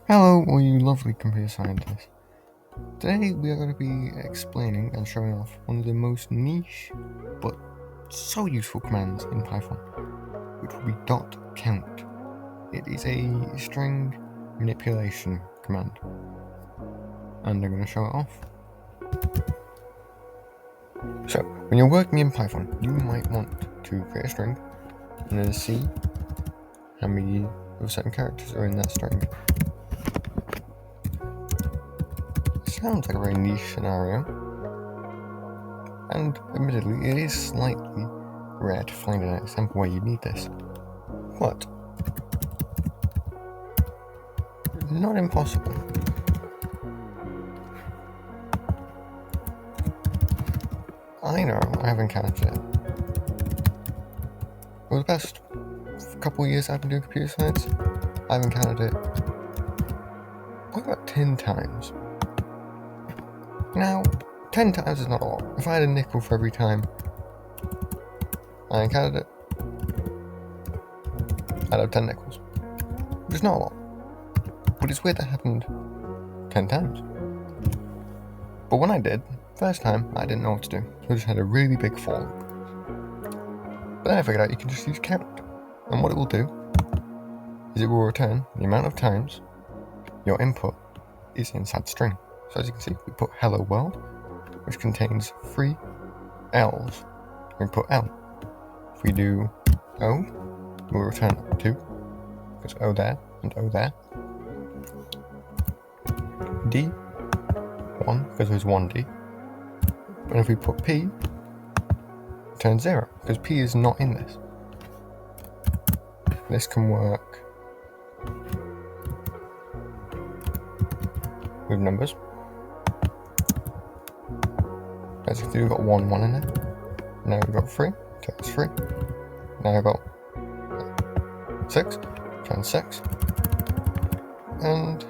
Hello, all you lovely computer scientists. Today we are going to be explaining and showing off one of the most niche but so useful commands in Python, which will be .count. It is a string manipulation command, and I'm going to show it off. So, when you're working in Python, you might want to create a string and then see how many of certain characters are in that string. Sounds like a very niche scenario, and admittedly it is slightly rare to find an example where you need this, but not impossible. I know I have encountered it. For the past couple of years I've been doing computer science, I've encountered it probably about 10 times. Now, 10 times is not a lot. If I had a nickel for every time I encountered it, I'd have 10 nickels. Which is not a lot. But it's weird that happened 10 times. But when I did, first time, I didn't know what to do. So I just had a really big fall. But then I figured out you can just use count. And what it will do is it will return the amount of times your input is inside the string. So as you can see, we put hello world, which contains 3 L's. We put L. If we do O, we'll return 2, because O there and O there. D, 1, because there's 1D. And if we put P, return 0, because P is not in this. This can work with numbers. As you can see, we've got 1 in there. Now we've got 3, that's 3. Now I've got 6, turn 6. And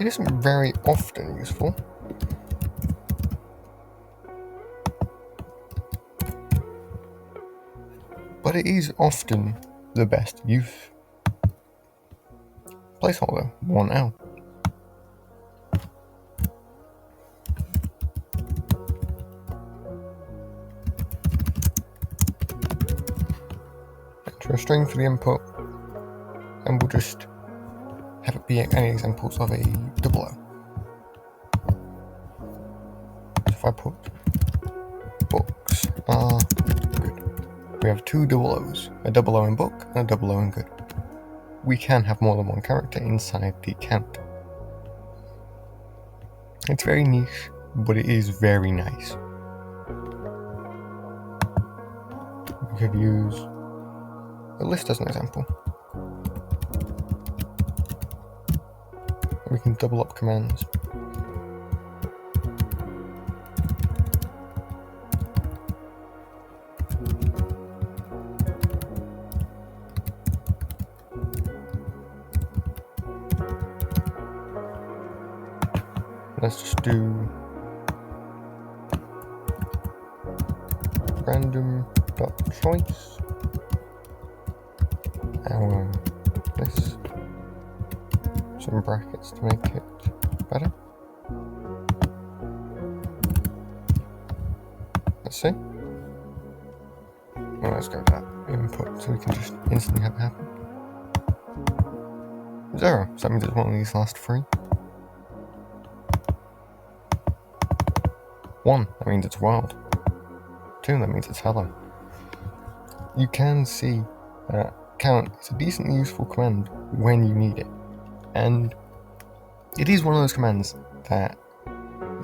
it isn't very often useful. But it is often the best use. Placeholder, 1L. Enter a string for the input, and we'll just have it be any examples of a double O. So if I put books are good, we have 2 double O's, a double O in book and a double O in good. We can have more than one character inside the count. It's very niche, but it is very nice. We could use a list as an example. We can double up commands. Let's just do random.choice. This, some brackets to make it better. Let's see. Well, let's go to that input so we can just instantly have it happen. 0, so that means it's one of these last 3. 1, that means it's world. 2, that means it's hello. You can see that count is a decently useful command when you need it. And it is one of those commands that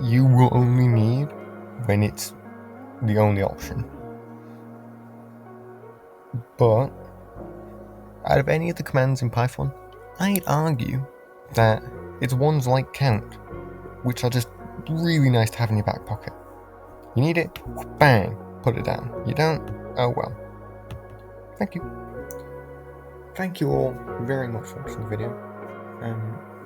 you will only need when it's the only option. But out of any of the commands in Python, I'd argue that it's ones like count, which are just really nice to have in your back pocket. You need it, bang, put it down. You don't, oh well. Thank you. Thank you all very much for watching the video.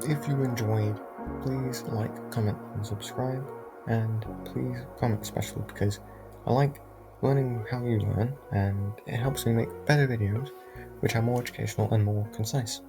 If you enjoyed, please like, comment and subscribe, and please comment especially because I like learning how you learn and it helps me make better videos which are more educational and more concise.